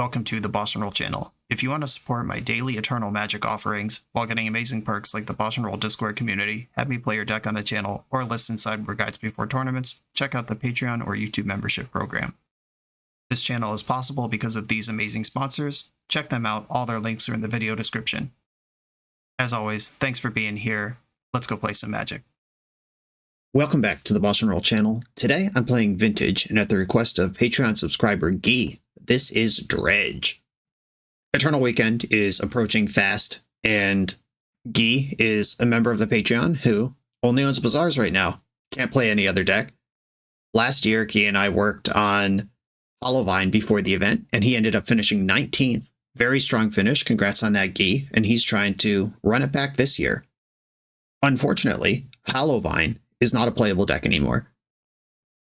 welcome to the BoshNRoll channel. If you want to support my daily Eternal Magic offerings while getting amazing perks like the BoshNRoll Discord community, have me play your deck on the channel, or listen sideboard guides before tournaments, check out the Patreon or YouTube membership program. This channel is possible because of these amazing sponsors. Check them out, all their links are in the video description. As always, thanks for being here. Let's go play some Magic. Welcome back to the BoshNRoll channel. Today I'm playing Vintage, and at the request of Patreon subscriber Guy, this is Dredge. Eternal Weekend is approaching fast, and Guy is a member of the Patreon who only owns Bazaars right now. Can't play any other deck. Last year, Guy and I worked on Hollowvine before the event, and he ended up finishing 19th. Very strong finish. Congrats on that, Guy. And he's trying to run it back this year. Unfortunately, Hollowvine is not a playable deck anymore.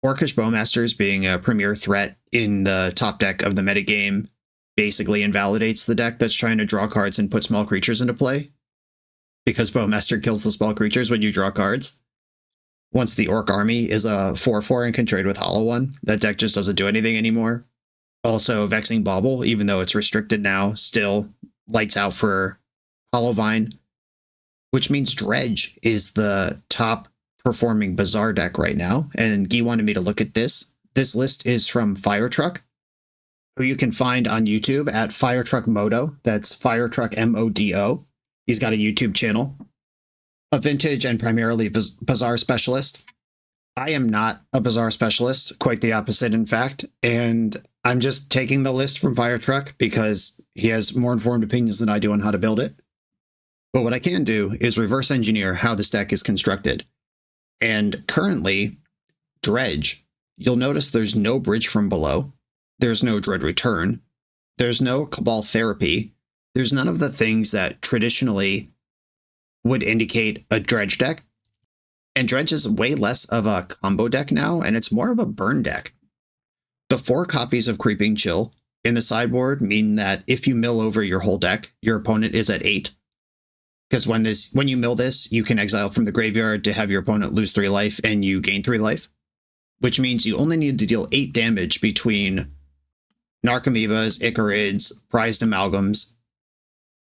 Orcish Bowmasters being a premier threat in the top deck of the metagame basically invalidates the deck that's trying to draw cards and put small creatures into play, because Bowmaster kills the small creatures when you draw cards. Once the Orc army is a 4/4 and can trade with Hollow One, that deck just doesn't do anything anymore. Also, Vexing Bauble, even though it's restricted now, still lights out for Hollowvine, which means Dredge is the top performing Bazaar deck right now, and Guy wanted me to look at this. This list is from Firetruck, who you can find on YouTube at Firetruck Modo. That's Firetruck MODO. He's got a YouTube channel, a vintage and primarily Bazaar specialist. I am not a Bazaar specialist, quite the opposite in fact, and I'm just taking the list from Firetruck because he has more informed opinions than I do on how to build it. But what I can do is reverse engineer how this deck is constructed. And currently, Dredge, you'll notice there's no Bridge from Below, there's no Dread Return, there's no Cabal Therapy, there's none of the things that traditionally would indicate a Dredge deck. And Dredge is way less of a combo deck now, and it's more of a burn deck. The 4 copies of Creeping Chill in the sideboard mean that if you mill over your whole deck, your opponent is at 8. Because when you mill this, you can exile from the graveyard to have your opponent lose 3 life and you gain 3 life. Which means you only need to deal 8 damage between Narcomoebas, Icarids, Prized Amalgams.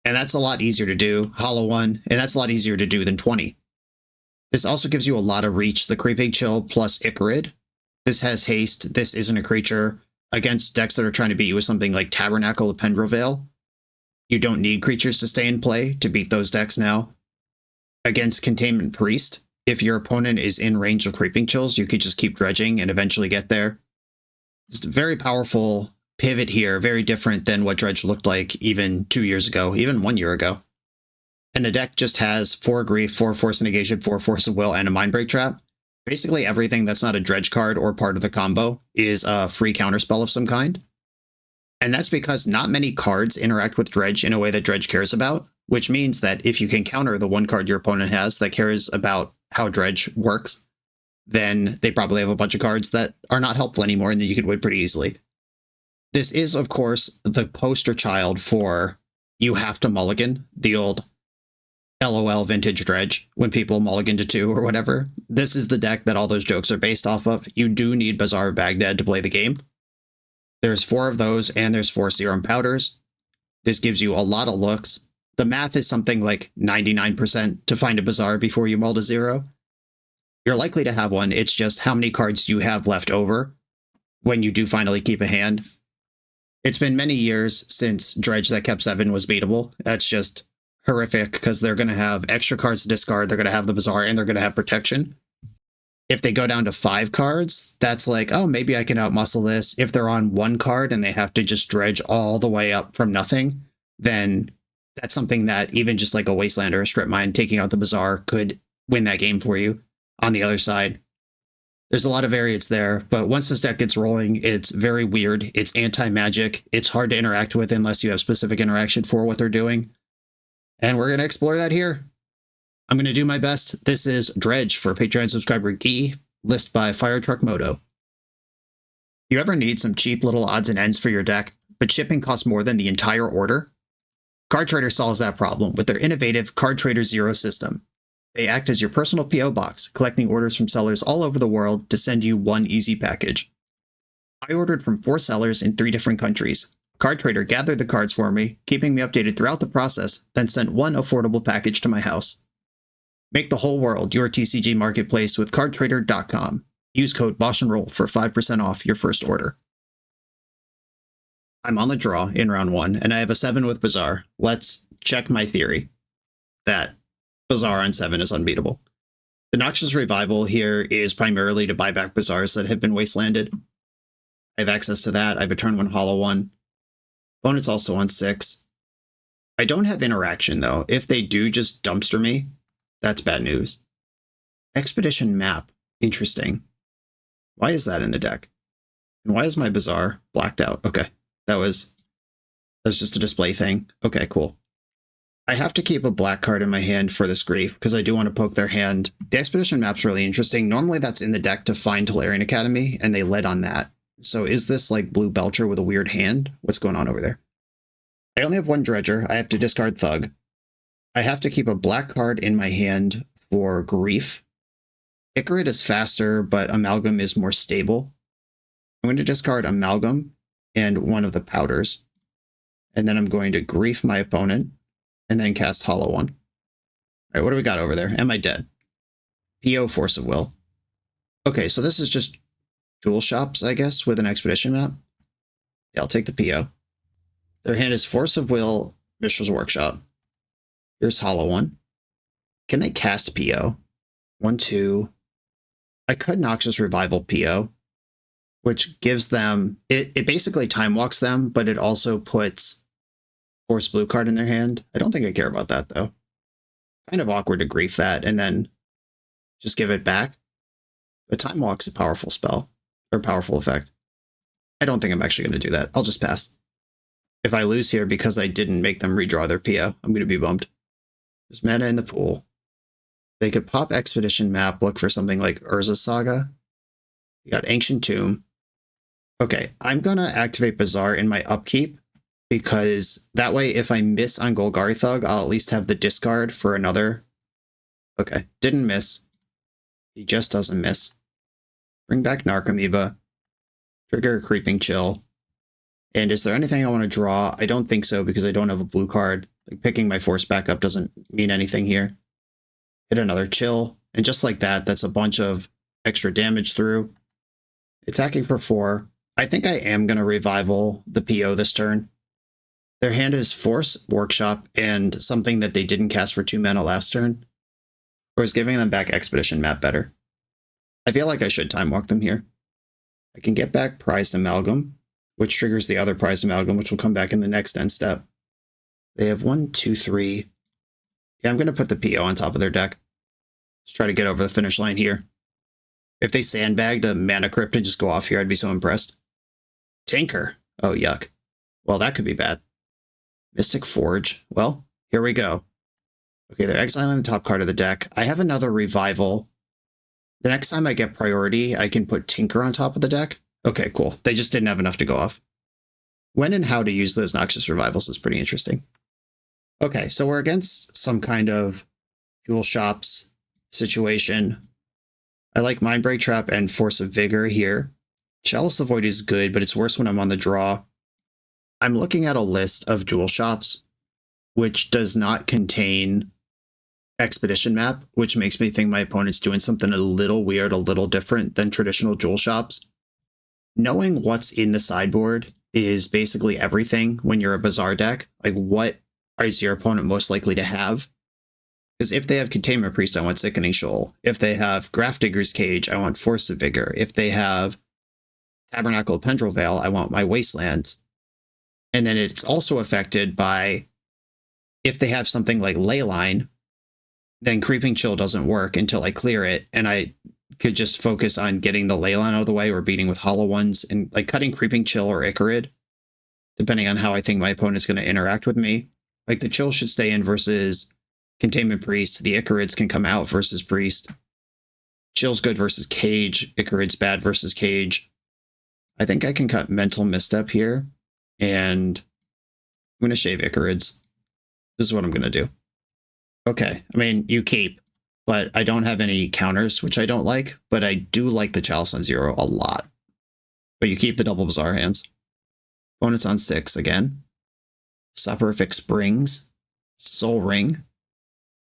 And that's a lot easier to do. Hollow One, and that's a lot easier to do than 20. This also gives you a lot of reach. The Creeping Chill plus Icarid. This has haste. This isn't a creature. Against decks that are trying to beat you with something like Tabernacle of Pendrevale, you don't need creatures to stay in play to beat those decks now. Against Containment Priest, if your opponent is in range of Creeping Chills, you could just keep dredging and eventually get there. It's a very powerful pivot here, very different than what Dredge looked like even 2 years ago, even 1 year ago. And the deck just has 4 Grief, 4 Force Negation, 4 Force of Will, and a Mindbreak Trap. Basically everything that's not a Dredge card or part of the combo is a free counterspell of some kind. And that's because not many cards interact with Dredge in a way that Dredge cares about, which means that if you can counter the one card your opponent has that cares about how Dredge works, then they probably have a bunch of cards that are not helpful anymore and that you could win pretty easily. This is, of course, the poster child for you have to mulligan, the old LOL vintage Dredge, when people mulligan to 2 or whatever. This is the deck that all those jokes are based off of. You do need Bazaar of Baghdad to play the game. There's 4 of those, and there's 4 Serum Powders. This gives you a lot of looks. The math is something like 99% to find a Bazaar before you mull to 0. You're likely to have one, it's just how many cards do you have left over when you do finally keep a hand. It's been many years since Dredge that kept 7 was beatable. That's just horrific, because they're going to have extra cards to discard, they're going to have the Bazaar, and they're going to have protection. If they go down to 5 cards, that's like, oh, maybe I can outmuscle this. If they're on 1 card and they have to just dredge all the way up from nothing, then that's something that even just like a Wasteland or a Strip Mine taking out the Bazaar could win that game for you. On the other side, there's a lot of variance there, but once this deck gets rolling, it's very weird. It's anti-magic. It's hard to interact with unless you have specific interaction for what they're doing. And we're going to explore that here. I'm going to do my best. This is Dredge for Patreon subscriber Guy, list by Firetruck Modo. You ever need some cheap little odds and ends for your deck, but shipping costs more than the entire order? Card Trader solves that problem with their innovative Card Trader Zero system. They act as your personal P.O. box, collecting orders from sellers all over the world to send you one easy package. I ordered from 4 sellers in 3 different countries. Card Trader gathered the cards for me, keeping me updated throughout the process, then sent one affordable package to my house. Make the whole world your TCG marketplace with cardtrader.com. Use code BoshNRoll for 5% off your first order. I'm on the draw in round 1, and I have a 7 with Bazaar. Let's check my theory that Bazaar on 7 is unbeatable. The Noxious Revival here is primarily to buy back Bazaars that have been wastelanded. I have access to that. I have a turn 1 hollow 1. Opponent's also on 6. I don't have interaction, though. If they do just dumpster me, that's bad news. Expedition Map. Interesting. Why is that in the deck? And why is my Bazaar blacked out? Okay, that's just a display thing. Okay, cool. I have to keep a black card in my hand for this grief, because I do want to poke their hand. The Expedition Map's really interesting. Normally that's in the deck to find Tolarian Academy, and they led on that. So is this like Blue Belcher with a weird hand? What's going on over there? I only have 1 Dredger. I have to discard Thug. I have to keep a black card in my hand for grief. Icarid is faster, but Amalgam is more stable. I'm going to discard Amalgam and one of the powders. And then I'm going to grief my opponent and then cast Hollow 1. All right, what do we got over there? Am I dead? PO Force of Will. Okay, so this is just Jewel Shops, I guess, with an Expedition Map. Yeah, I'll take the PO. Their hand is Force of Will, Mishra's Workshop. Here's Hollow 1. Can they cast PO? 1, 2. I could Noxious Revival PO, which gives them... It basically time walks them, but it also puts Force Blue card in their hand. I don't think I care about that, though. Kind of awkward to grief that and then just give it back. But Time Walk's a powerful spell, or powerful effect. I don't think I'm actually going to do that. I'll just pass. If I lose here because I didn't make them redraw their PO, I'm going to be bummed. There's mana in the pool. They could pop Expedition Map, look for something like Urza's Saga. You got Ancient Tomb. Okay, I'm going to activate Bazaar in my upkeep, because that way if I miss on Golgari Thug, I'll at least have the discard for another. Okay, didn't miss. He just doesn't miss. Bring back Narcomoeba. Trigger Creeping Chill. And is there anything I want to draw? I don't think so, because I don't have a blue card. Like, picking my Force back up doesn't mean anything here. Hit another Chill. And just like that, that's a bunch of extra damage through. Attacking for 4. I think I am going to Revival the PO this turn. Their hand is Force, Workshop, and something that they didn't cast for 2 mana last turn. Or is giving them back Expedition Map better? I feel like I should Time Walk them here. I can get back Prized Amalgam, which triggers the other Prized Amalgam, which will come back in the next end step. They have 1, 2, 3. Yeah, I'm going to put the PO on top of their deck. Let's try to get over the finish line here. If they sandbagged a Mana Crypt and just go off here, I'd be so impressed. Tinker. Oh, yuck. Well, that could be bad. Mystic Forge. Well, here we go. Okay, they're exiling the top card of the deck. I have another Revival. The next time I get priority, I can put Tinker on top of the deck. Okay, cool. They just didn't have enough to go off. When and how to use those Noxious Revivals is pretty interesting. Okay, so we're against some kind of Jewel Shops situation. I like Mindbreak Trap and Force of Vigor here. Chalice the Void is good, but it's worse when I'm on the draw. I'm looking at a list of Jewel Shops, which does not contain Expedition Map, which makes me think my opponent's doing something a little weird, a little different than traditional Jewel Shops. Knowing what's in the sideboard is basically everything when you're a Bazaar deck. Like, what is your opponent most likely to have? Because if they have Containment Priest, I want Sickening Shoal. If they have Grafdigger's Cage, I want Force of Vigor. If they have Tabernacle of Pendrell Vale, I want my Wastelands. And then it's also affected by, if they have something like Leyline, then Creeping Chill doesn't work until I clear it, and I could just focus on getting the Leyline out of the way or beating with Hollow Ones, and like cutting Creeping Chill or Icarid, depending on how I think my opponent's going to interact with me. Like, the Chill should stay in versus Containment Priest. The Icarids can come out versus Priest. Chill's good versus Cage. Icarid's bad versus Cage. I think I can cut Mental Misstep here, and I'm going to shave Icarids. This is what I'm going to do. Okay, I mean, you keep, but I don't have any counters, which I don't like, but I do like the Chalice on 0 a lot. But you keep the double Bazaar hands. Opponent's on 6 again. Soporific Springs, Soul Ring,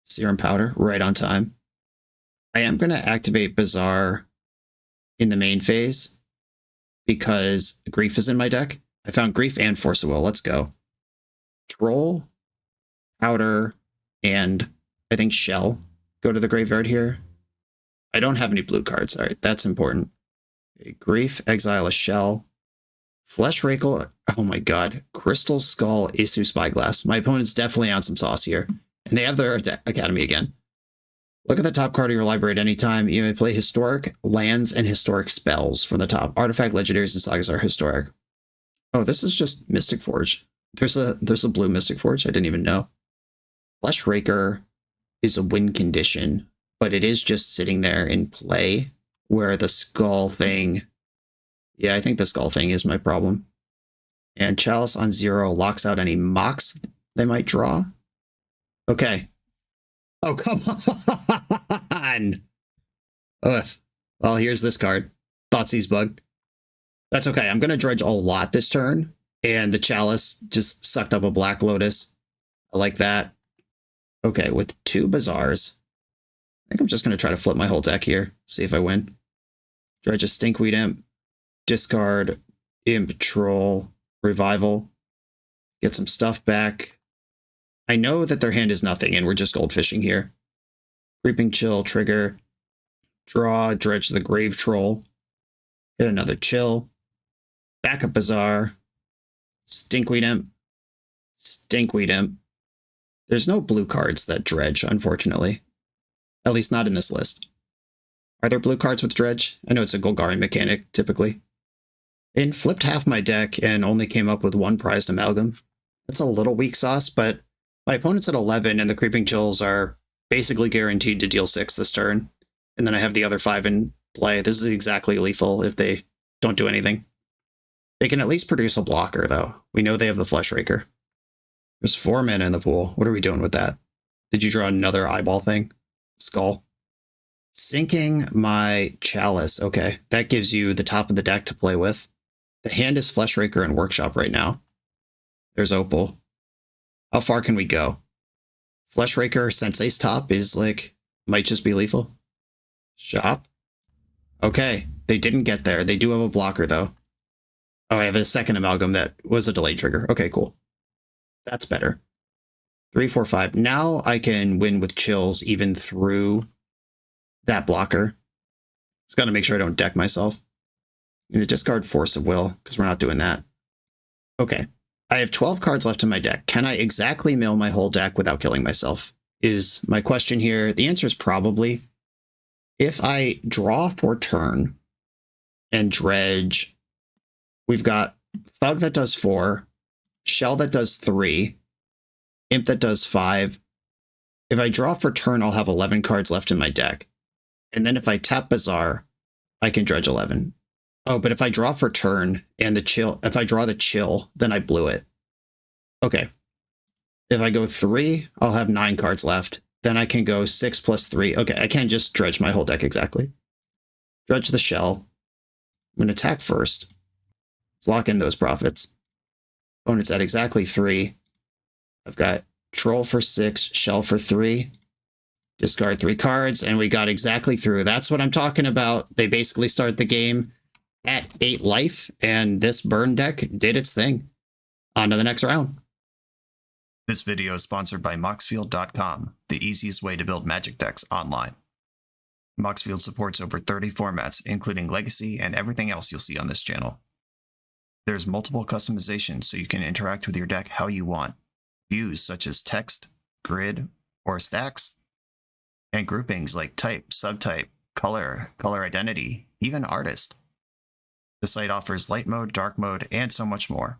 Serum Powder, right on time. I am going to activate Bazaar in the main phase because Grief is in my deck. I found Grief and Force of Will. Let's go. Troll, Powder, and I think Shell go to the graveyard here. I don't have any blue cards. All right, that's important. Okay, Grief, exile a Shell. Flesh Rakel, oh my god. Crystal Skull, Isu Spyglass. My opponent's definitely on some sauce here. And they have their Academy again. Look at the top card of your library at any time. You may play historic lands and historic spells from the top. Artifact, legendaries, and sagas are historic. Oh, this is just Mystic Forge. There's a blue Mystic Forge. I didn't even know. Flesh Raker is a win condition, but it is just sitting there in play, where the Skull thing... Yeah, I think the Skull thing is my problem. And Chalice on 0 locks out any mocks they might draw. Okay. Oh, come on! Ugh. Well, here's this card. Thoughtseize Bug. That's okay. I'm going to dredge a lot this turn, and the Chalice just sucked up a Black Lotus. I like that. Okay, with 2 Bazaars, I think I'm just going to try to flip my whole deck here, see if I win. Dredge a Stinkweed Imp, discard Imp, Troll, Revival, get some stuff back. I know that their hand is nothing, and we're just goldfishing here. Creeping Chill, trigger, draw, dredge the Grave Troll, hit another Chill, backup Bazaar, Stinkweed Imp, Stinkweed Imp. There's no blue cards that dredge, unfortunately. At least not in this list. Are there blue cards with dredge? I know it's a Golgari mechanic, typically. And flipped half my deck and only came up with 1 prized amalgam. That's a little weak sauce, but my opponent's at 11 and the Creeping Chills are basically guaranteed to deal 6 this turn. And then I have the other 5 in play. This is exactly lethal if they don't do anything. They can at least produce a blocker, though. We know they have the Flesh Raker. There's 4 mana in the pool. What are we doing with that? Did you draw another eyeball thing? Skull. Sinking my Chalice. Okay, that gives you the top of the deck to play with. The hand is Flesh Raker and Workshop right now. There's Opal. How far can we go? Flesh Raker, Sensei's top is like, might just be lethal. Shop. Okay, they didn't get there. They do have a blocker, though. Oh, I have a second amalgam that was a delayed trigger. Okay, cool. That's better. 3, 4, 5. Now I can win with chills even through that blocker. Just got to make sure I don't deck myself. I'm going to discard Force of Will because we're not doing that. Okay. I have 12 cards left in my deck. Can I exactly mill my whole deck without killing myself? Is my question here. The answer is probably. If I draw for turn and dredge, we've got Thug that does 4, Shell that does 3, Imp that does 5. If I draw for turn, I'll have 11 cards left in my deck. And then if I tap Bazaar, I can dredge 11. Oh, but if I draw for turn and the chill, if I draw the chill, then I blew it. Okay. If I go 3, I'll have 9 cards left. Then I can go 6 plus 3. Okay, I can't just dredge my whole deck exactly. Dredge the Shell. I'm going to attack first. Let's lock in those profits. Opponent's at exactly 3. I've got Troll for 6, Shell for 3. Discard 3 cards, and we got exactly through. That's what I'm talking about. They basically start the game at 8 life, and this burn deck did its thing. On to the next round. This video is sponsored by Moxfield.com, the easiest way to build Magic decks online. Moxfield supports over 30 formats, including Legacy and everything else you'll see on this channel. There's multiple customizations so you can interact with your deck how you want. Views such as text, grid, or stacks, and groupings like type, subtype, color, color identity, even artist. The site offers light mode, dark mode, and so much more.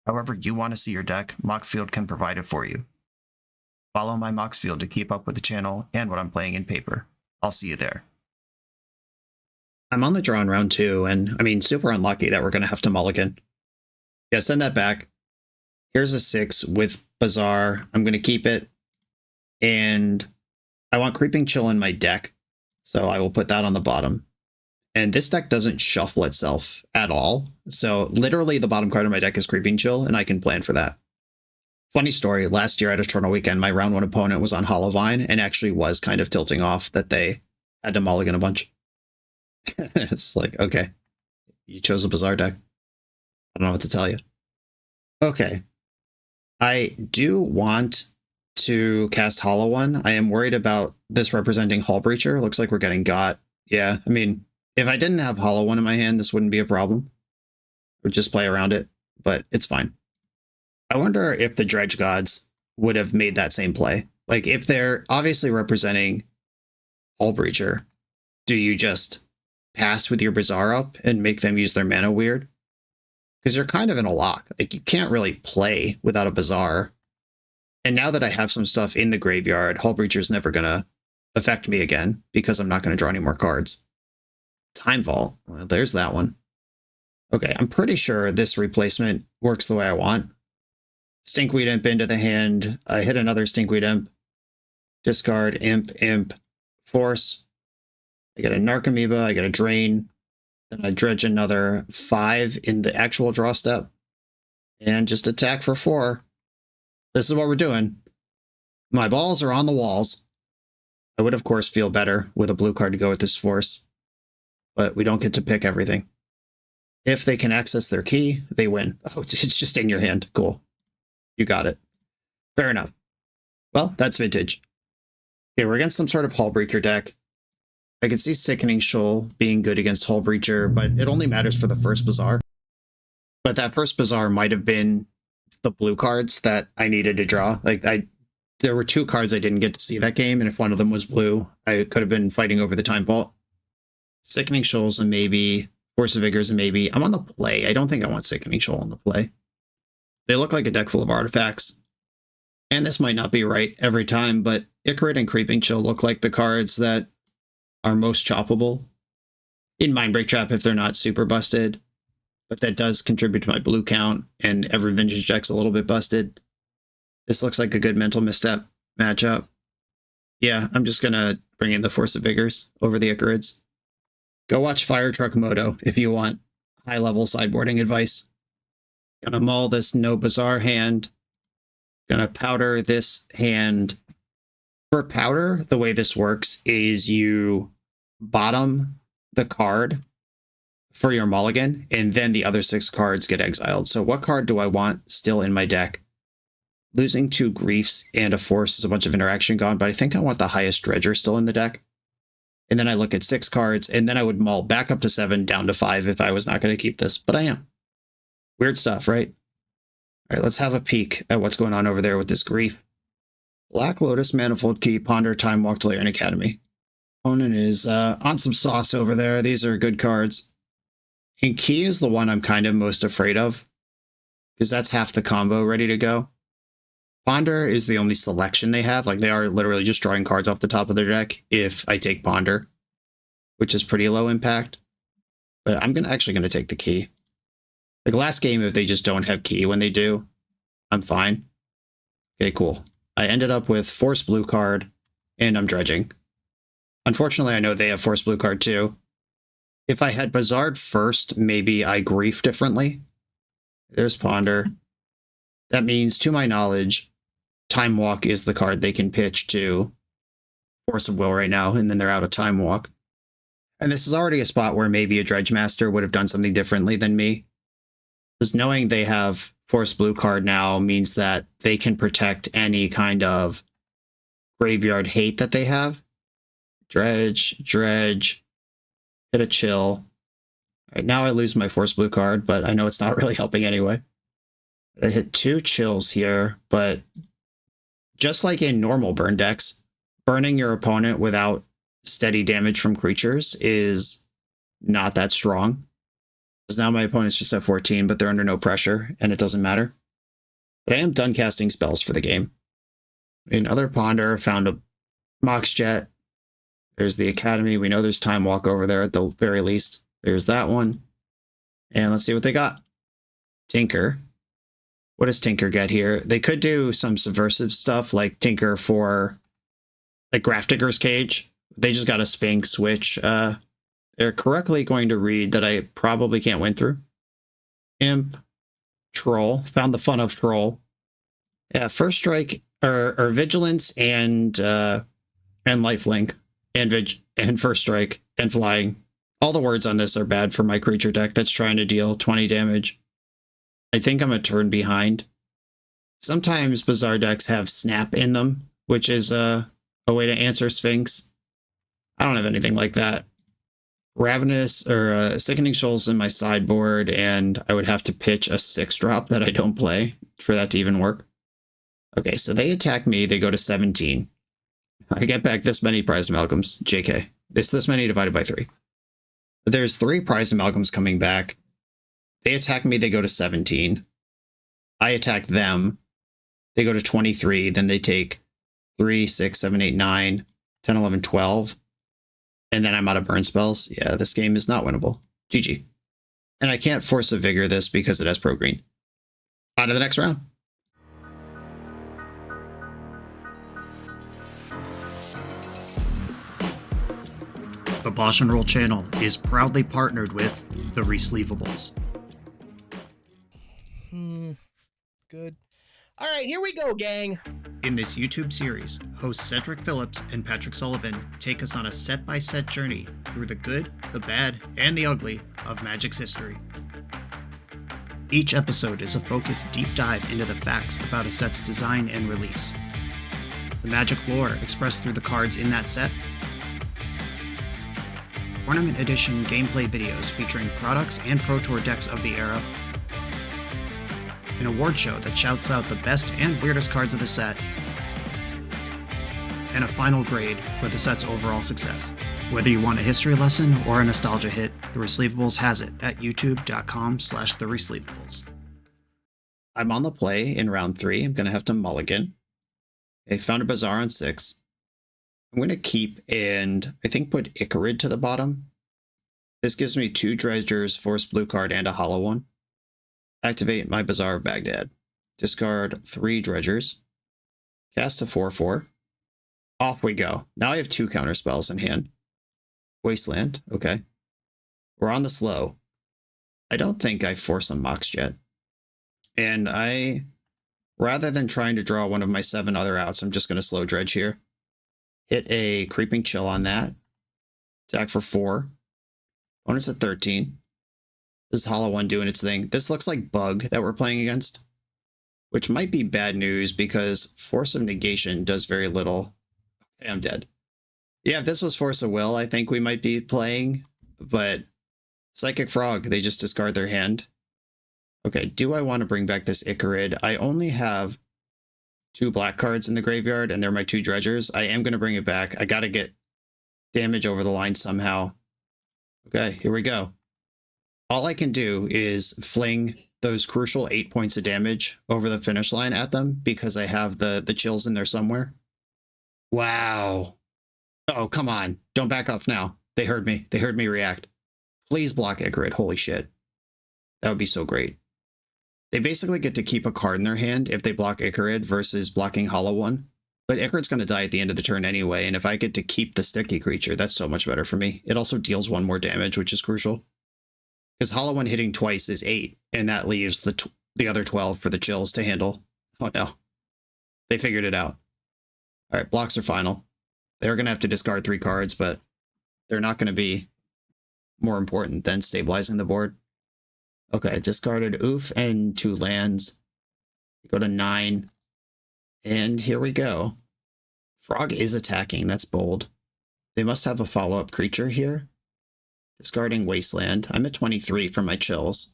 However you want to see your deck, Moxfield can provide it for you. Follow my Moxfield to keep up with the channel and what I'm playing in paper. I'll see you there. I'm on the draw in round 2, and I mean, super unlucky that we're going to have to mulligan. Yeah, send that back. Here's a 6 with Bazaar. I'm going to keep it. And I want Creeping Chill in my deck, so I will put that on the bottom. And this deck doesn't shuffle itself at all. So literally the bottom card of my deck is Creeping Chill, and I can plan for that. Funny story, last year at Eternal Weekend, my round 1 opponent was on Hollowvine and actually was kind of tilting off that they had to mulligan a bunch. It's like, okay, you chose a bizarre deck. I don't know what to tell you. Okay. I do want to cast Hollow One. I am worried about this representing Hull Breacher. Looks like we're getting got. Yeah, I mean, if I didn't have Hollow One in my hand, this wouldn't be a problem. I would just play around it, but it's fine. I wonder if the Dredge Gods would have made that same play. Like, if they're obviously representing Hull Breacher, do you just pass with your Bazaar up and make them use their mana weird? Because you're kind of in a lock. Like, you can't really play without a Bazaar. And now that I have some stuff in the graveyard, Hull Breacher's never going to affect me again because I'm not going to draw any more cards. Time Vault. Well, there's that one. Okay, I'm pretty sure this replacement works the way I want. Stinkweed Imp into the hand. I hit another Stinkweed Imp. Discard, Imp, Force. I get a Narcomoeba, I get a Drain. Then I dredge another 5 in the actual draw step. And just attack for 4. This is what we're doing. My balls are on the walls. I would, of course, feel better with a blue card to go with this Force. But we don't get to pick everything. If they can access their key, they win. Oh, it's just in your hand. Cool. You got it. Fair enough. Well, that's vintage. Okay, we're against some sort of Hull Breacher deck. I can see Sickening Shoal being good against Hull Breacher, but it only matters for the first Bazaar. But that first Bazaar might have been the blue cards that I needed to draw. Like, there were 2 cards I didn't get to see that game, and if one of them was blue, I could have been fighting over the Time Vault. Sickening Shoal's a maybe. Force of Vigor's a maybe. I'm on the play. I don't think I want Sickening Shoal on the play. They look like a deck full of artifacts. And this might not be right every time, but Icarid and Creeping Chill look like the cards that are most choppable. In Mindbreak Trap if they're not super busted. But that does contribute to my blue count, and every vintage deck's a little bit busted. This looks like a good mental misstep matchup. Yeah, I'm just going to bring in the Force of Vigors over the Icarids. Go watch Fire Truck Moto if you want high-level sideboarding advice. Gonna mull this no Bazaar hand. Gonna powder this hand. For powder, the way this works is you bottom the card for your mulligan, and then the other 6 cards get exiled. So what card do I want still in my deck? Losing 2 Griefs and a Force is a bunch of interaction gone, but I think I want the highest Dredger still in the deck. And then I look at 6 cards, and then I would mull back up to 7, down to 5 if I was not going to keep this, but I am. Weird stuff, right? All right, let's have a peek at what's going on over there with this Grief. Black Lotus, Manifold Key, Ponder, Time Walk, Delirium Academy. Opponent is on some sauce over there. These are good cards. And Key is the one I'm kind of most afraid of, because that's half the combo ready to go. Ponder is the only selection they have. Like, they are literally just drawing cards off the top of their deck if I take Ponder, which is pretty low impact. But I'm actually going to take the Key. Like, last game, if they just don't have Key when they do, I'm fine. Okay, cool. I ended up with Force Blue card, and I'm dredging. Unfortunately, I know they have Force Blue card too. If I had Bazaar'd first, maybe I Grief differently. There's Ponder. That means, to my knowledge, Time Walk is the card they can pitch to Force of Will right now, and then they're out of Time Walk. And this is already a spot where maybe a Dredge Master would have done something differently than me. Because knowing they have Force Blue card now means that they can protect any kind of graveyard hate that they have. Dredge, hit a chill. All right, now I lose my Force Blue card, but I know it's not really helping anyway. I hit 2 chills here, but just like in normal burn decks, burning your opponent without steady damage from creatures is not that strong. Because now my opponent's just at 14, but they're under no pressure, and it doesn't matter. But I am done casting spells for the game. Another Ponder, found a Mox Jet. There's the Academy. We know there's Time Walk over there at the very least. There's that one. And let's see what they got. Tinker. What does Tinker get here? They could do some subversive stuff like Tinker for like Grafdigger's Cage. They just got a Sphinx, which they're correctly going to read that I probably can't win through. Imp, Troll, found the fun of Troll. Yeah, First Strike or Vigilance and Lifelink and First Strike and Flying. All the words on this are bad for my creature deck that's trying to deal 20 damage. I think I'm a turn behind. Sometimes Bizarre decks have Snap in them, which is a way to answer Sphinx. I don't have anything like that. Ravenous or Sickening Shoals in my sideboard, and I would have to pitch a 6-drop that I don't play for that to even work. Okay, so they attack me. They go to 17. I get back this many prized amalgams. JK. It's this many divided by 3. But there's 3 prized amalgams coming back. They attack me. They go to 17. I attack them. They go to 23. Then they take 3, 6, 7, 8, 9, 10, 11, 12. And then I'm out of burn spells. Yeah, this game is not winnable. GG. And I can't force a Vigor this because it has pro green. On to the next round. The BoshNRoll channel is proudly partnered with the Resleevables. Good. All right, here we go, gang. In this YouTube series, hosts Cedric Phillips and Patrick Sullivan take us on a set-by-set journey through the good, the bad, and the ugly of Magic's history. Each episode is a focused deep dive into the facts about a set's design and release, the Magic lore expressed through the cards in that set, Tournament Edition gameplay videos featuring products and Pro Tour decks of the era, an award show that shouts out the best and weirdest cards of the set, and a final grade for the set's overall success. Whether you want a history lesson or a nostalgia hit, The Resleevables has it at youtube.com/theresleevables. I'm on the play in round 3. I'm going to have to mulligan. I found a Bazaar on 6. I'm going to keep and I think put Icarid to the bottom. This gives me 2 Dredgers, Force Blue card, and a hollow one. Activate my Bazaar of Baghdad. Discard 3 Dredgers. Cast a 4/4. Off we go. Now I have 2 counter spells in hand. Wasteland, okay. We're on the slow. I don't think I force a Mox yet. And rather than trying to draw one of my 7 other outs, I'm just going to slow Dredge here. Hit a Creeping Chill on that. Attack for 4. Opponent's at 13. This is Hollow One doing its thing. This looks like Bug that we're playing against, which might be bad news because Force of Negation does very little. Okay, I'm dead. Yeah, if this was Force of Will, I think we might be playing, but Psychic Frog, they just discard their hand. Okay, do I want to bring back this Icarid? I only have 2 black cards in the graveyard, and they're my 2 Dredgers. I am going to bring it back. I got to get damage over the line somehow. Okay, here we go. All I can do is fling those crucial 8 points of damage over the finish line at them because I have the chills in there somewhere. Wow. Oh, come on. Don't back off now. They heard me. They heard me react. Please block Icarid. Holy shit. That would be so great. They basically get to keep a card in their hand if they block Icarid versus blocking Hollow One. But Icarid's going to die at the end of the turn anyway, and if I get to keep the sticky creature, that's so much better for me. It also deals 1 more damage, which is crucial. Because Hollow One hitting twice is 8, and that leaves the other 12 for the chills to handle. Oh no. They figured it out. Alright, blocks are final. They're going to have to discard 3 cards, but they're not going to be more important than stabilizing the board. Okay, discarded Oof and 2 lands. Go to 9. And here we go. Frog is attacking. That's bold. They must have a follow-up creature here. Discarding Wasteland. I'm at 23 for my chills.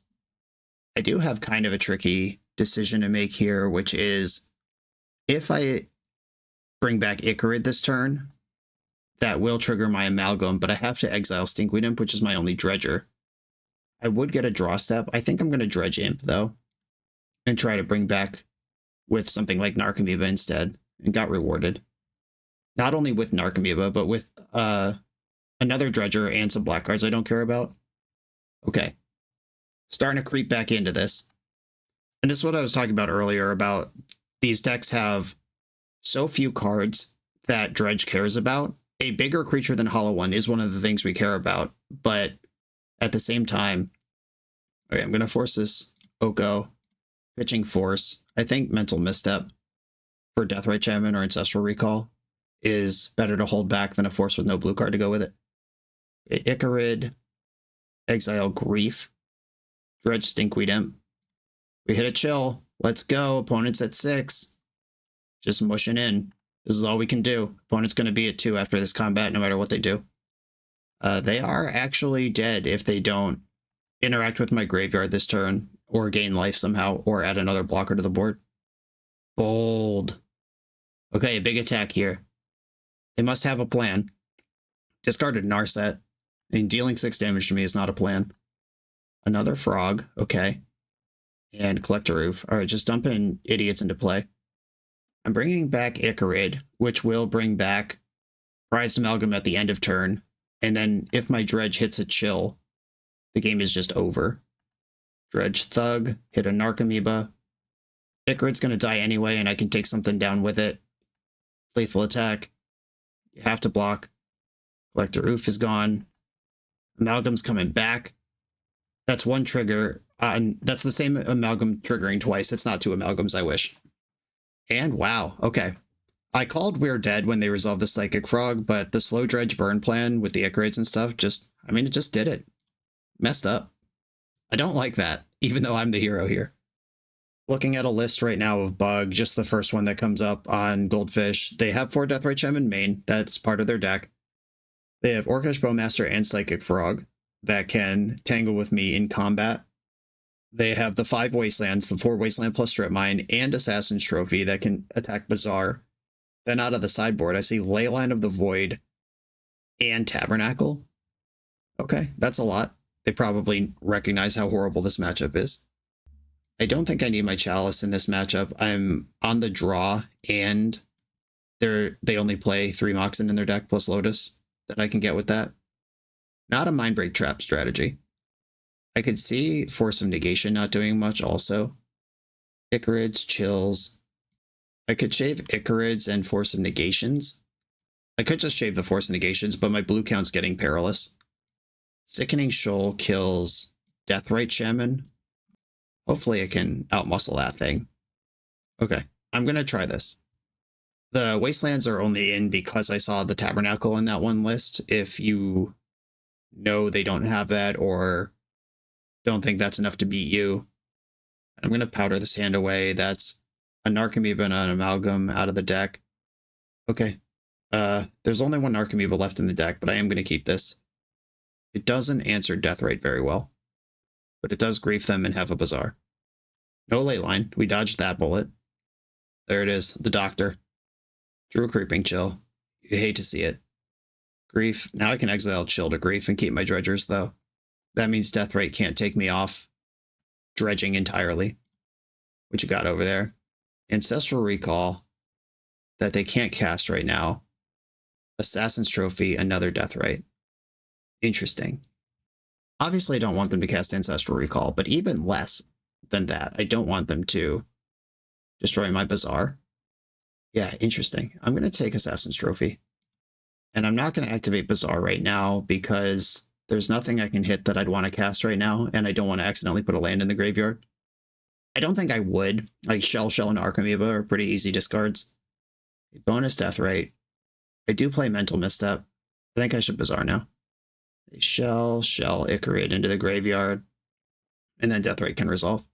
I do have kind of a tricky decision to make here, which is if I bring back Icarid this turn, that will trigger my Amalgam, but I have to exile Stinkweed Imp, which is my only Dredger. I would get a draw step. I think I'm going to Dredge Imp, though, and try to bring back with something like Narcomoeba instead, and got rewarded. Not only with Narcomoeba, but with another Dredger and some black cards I don't care about. Okay. Starting to creep back into this. And this is what I was talking about earlier, about these decks have so few cards that Dredge cares about a bigger creature than Hollow One is one of the things we care about, but at the same time, okay, I'm going to force this Oko, pitching Force. I think Mental Misstep for Deathrite Shaman or Ancestral Recall is better to hold back than a Force with no blue card to go with it. Icarid, exile Grief, Dredge Stinkweed Imp. We hit a chill. Let's go. Opponent's at 6. Just mushing in. This is all we can do. Opponent's going to be at 2 after this combat, no matter what they do. They are actually dead if they don't interact with my graveyard this turn, or gain life somehow, or add another blocker to the board. Bold. Okay, big attack here. They must have a plan. Discarded Narset. I mean, dealing 6 damage to me is not a plan. Another Frog. Okay. And Collector Roof. Alright, just dumping idiots into play. I'm bringing back Icarid, which will bring back Prized Amalgam at the end of turn. And then if my Dredge hits a chill, the game is just over. Dredge Thug, hit a Narcomoeba. Icarid's going to die anyway, and I can take something down with it. Lethal attack. You have to block. Collector Roof is gone. Amalgam's coming back. That's one trigger. That's the same Amalgam triggering twice. It's not 2 Amalgams, I wish. And wow, okay. I called We're Dead when they resolved the Psychic Frog, but the slow Dredge burn plan with the Icarids and stuff it just did it. Messed up. I don't like that, even though I'm the hero here. Looking at a list right now of Bug, just the first one that comes up on Goldfish. They have 4 Deathrite Shaman main. That's part of their deck. They have Orcish Bowmaster and Psychic Frog that can tangle with me in combat. They have the 5 Wastelands, the 4 Wasteland plus Strip Mine, and Assassin's Trophy that can attack Bazaar. Then out of the sideboard, I see Leyline of the Void and Tabernacle. Okay, that's a lot. They probably recognize how horrible this matchup is. I don't think I need my Chalice in this matchup. I'm on the draw, and they only play 3 Moxen in their deck plus Lotus that I can get with that. Not a Mindbreak Trap strategy. I could see Force of Negation not doing much also. Icarids, Chills. I could shave Icarids and Force of Negations. I could just shave the Force of Negations, but my blue count's getting perilous. Sickening Shoal kills Deathrite Shaman. Hopefully I can outmuscle that thing. Okay, I'm going to try this. The Wastelands are only in because I saw the Tabernacle in that one list. If you know they don't have that or don't think that's enough to beat you, I'm going to powder this hand away. That's a Narcomoeba and an Amalgam out of the deck. Okay. There's only 1 Narcomoeba left in the deck, but I am going to keep this. It doesn't answer Deathrite very well, but it does grief them and have a Bazaar. No Leyline. We dodged that bullet. There it is, the Doctor. Drew a Creeping Chill. You hate to see it. Grief. Now I can exile Chill to Grief and keep my Dredgers, though. That means Deathrite can't take me off dredging entirely. What you got over there? Ancestral Recall that they can't cast right now. Assassin's Trophy, another Deathrite. Interesting. Obviously, I don't want them to cast Ancestral Recall, but even less than that, I don't want them to destroy my Bazaar. Yeah, interesting. I'm going to take Assassin's Trophy. And I'm not going to activate Bazaar right now because there's nothing I can hit that I'd want to cast right now, and I don't want to accidentally put a land in the graveyard. I don't think I would. Like Shell, and Archamoeba are pretty easy discards. Bonus Deathrite. I do play Mental Misstep. I think I should Bazaar now. Shell, Icarid into the graveyard, and then Deathrite can resolve.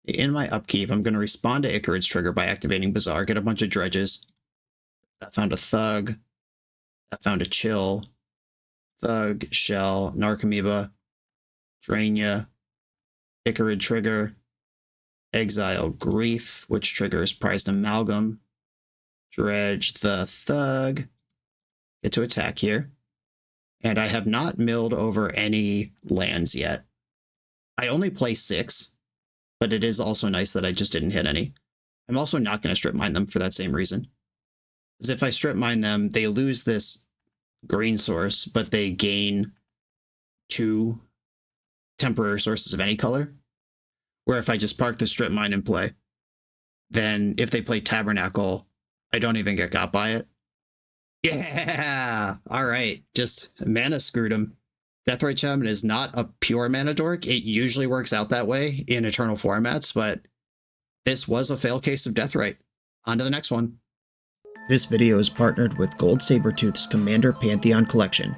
In my upkeep, I'm going to respond to Icarid's trigger by activating Bazaar, get a bunch of Dredges. That found a Thug. That found a Chill. Thug, Shell, Narcomoeba, Drainia, Icarid trigger, exile Grief, which triggers Prized Amalgam, Dredge the Thug, get to attack here. And I have not milled over any lands yet. I only play 6, but it is also nice that I just didn't hit any. I'm also not going to strip mine them for that same reason. Because if I strip mine them, they lose this green source, but they gain 2 temporary sources of any color. Where if I just park the strip mine in play, then if they play Tabernacle, I don't even get got by it. Yeah. All right. Just mana screwed him. Deathrite Shaman is not a pure mana dork. It usually works out that way in Eternal formats, but this was a fail case of Deathrite. On to the next one. This video is partnered with Gold Sabertooth's Commander Pantheon collection.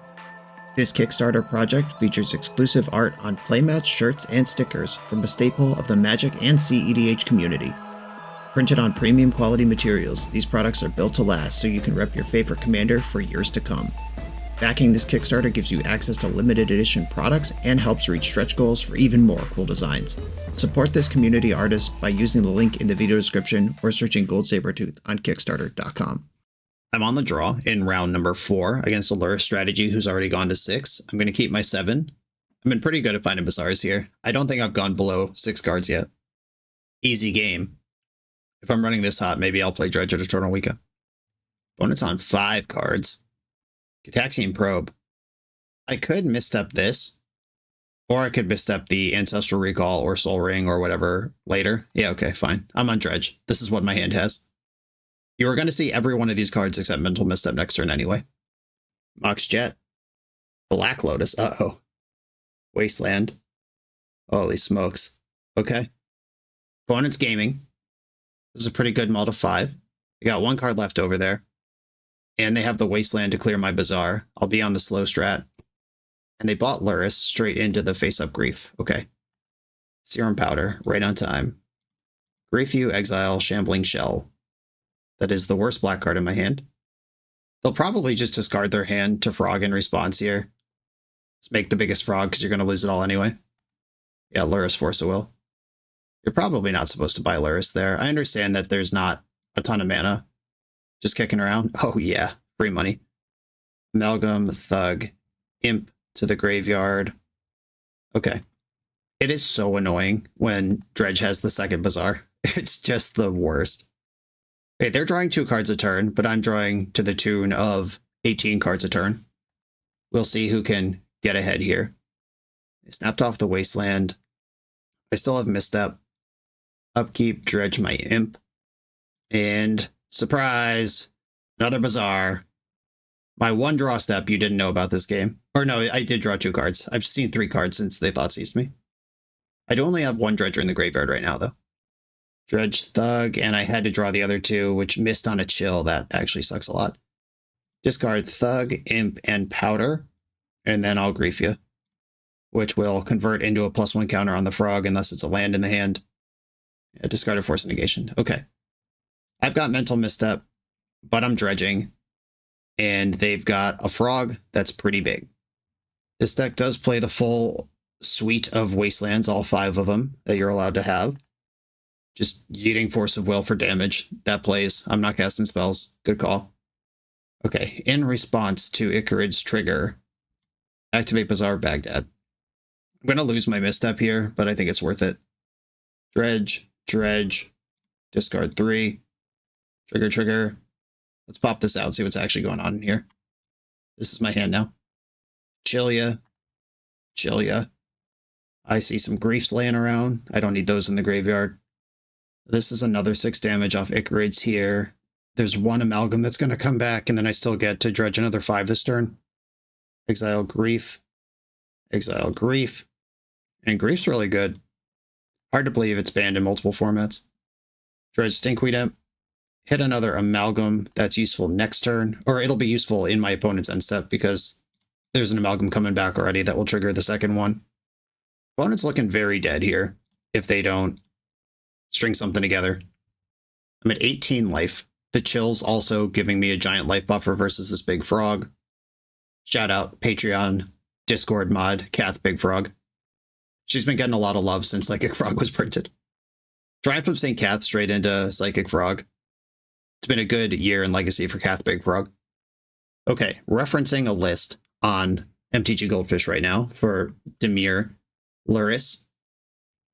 This Kickstarter project features exclusive art on playmat shirts and stickers from a staple of the Magic and CEDH community. Printed on premium quality materials, these products are built to last so you can rep your favorite commander for years to come. Backing this Kickstarter gives you access to limited edition products and helps reach stretch goals for even more cool designs. Support this community artist by using the link in the video description or searching Gold Sabertooth on Kickstarter.com. I'm on the draw in round number 4 against a Lurrus strategy who's already gone to 6. I'm going to keep my 7. I've been pretty good at finding Bazaars here. I don't think I've gone below 6 cards yet. Easy game. If I'm running this hot, maybe I'll play Dredge at Eternal Weekend. Opponent's on 5 cards. Gitaxian Probe. I could misstep this, or I could misstep the Ancestral Recall or Soul Ring or whatever later. Yeah, okay, fine. I'm on Dredge. This is what my hand has. You are going to see every one of these cards except Mental Misstep next turn anyway. Mox Jet. Black Lotus. Uh-oh. Wasteland. Holy smokes. Okay. Opponent's gaming. This is a pretty good mull to 5. I got 1 card left over there. And they have the Wasteland to clear my Bazaar. I'll be on the slow strat. And they bought Lurrus straight into the face-up Grief. Okay. Serum Powder, right on time. Grief you, exile, Shambling Shell. That is the worst black card in my hand. They'll probably just discard their hand to Frog in response here. Let's make the biggest Frog because you're going to lose it all anyway. Yeah, Lurrus Force of Will. You're probably not supposed to buy Lurrus there. I understand that there's not a ton of mana. Just kicking around. Oh yeah, free money. Amalgam, Thug, Imp to the graveyard. Okay. It is so annoying when Dredge has the second Bazaar. It's just the worst. Okay, they're drawing 2 cards a turn, but I'm drawing to the tune of 18 cards a turn. We'll see who can get ahead here. I snapped off the Wasteland. I still have Misstep. Upkeep, Dredge my Imp. And surprise, another Bazaar. My 1 draw step you didn't know about this game. Or no, I did draw 2 cards. I've seen 3 cards since they thought seized me. I do only have 1 Dredger in the graveyard right now, though. Dredge, Thug, and I had to draw the other 2, which missed on a chill. That actually sucks a lot. Discard Thug, Imp, and Powder, and then I'll Grief you, which will convert into a +1 counter on the Frog unless it's a land in the hand. Yeah, discard a Force of Negation. Okay. I've got Mental Misstep, but I'm dredging, and they've got a Frog that's pretty big. This deck does play the full suite of Wastelands, all 5 of them that you're allowed to have. Just yeeting Force of Will for damage. That plays. I'm not casting spells. Good call. Okay, in response to Icarid's trigger, activate Bazaar Baghdad. I'm going to lose my misstep here, but I think it's worth it. Dredge, Dredge, discard 3. Trigger, trigger. Let's pop this out, see what's actually going on in here. This is my hand now. Chilia. Chilia. I see some Griefs laying around. I don't need those in the graveyard. This is another 6 damage off Icarid's here. There's 1 Amalgam that's going to come back, and then I still get to dredge another 5 this turn. Exile Grief. Exile Grief. And Grief's really good. Hard to believe it's banned in multiple formats. Dredge Stinkweed Imp. Hit another Amalgam that's useful next turn, or it'll be useful in my opponent's end step because there's an Amalgam coming back already that will trigger the second one. Opponent's looking very dead here if they don't string something together. I'm at 18 life. The chill's also giving me a giant life buffer versus this big frog. Shout out Patreon, Discord mod, Kath Big Frog. She's been getting a lot of love since Psychic Frog was printed. Triumph of St. Kath straight into Psychic Frog. It's been a good year in Legacy for Kath Big Frog. Okay, referencing a list on MTG Goldfish right now for Dimir Lurrus.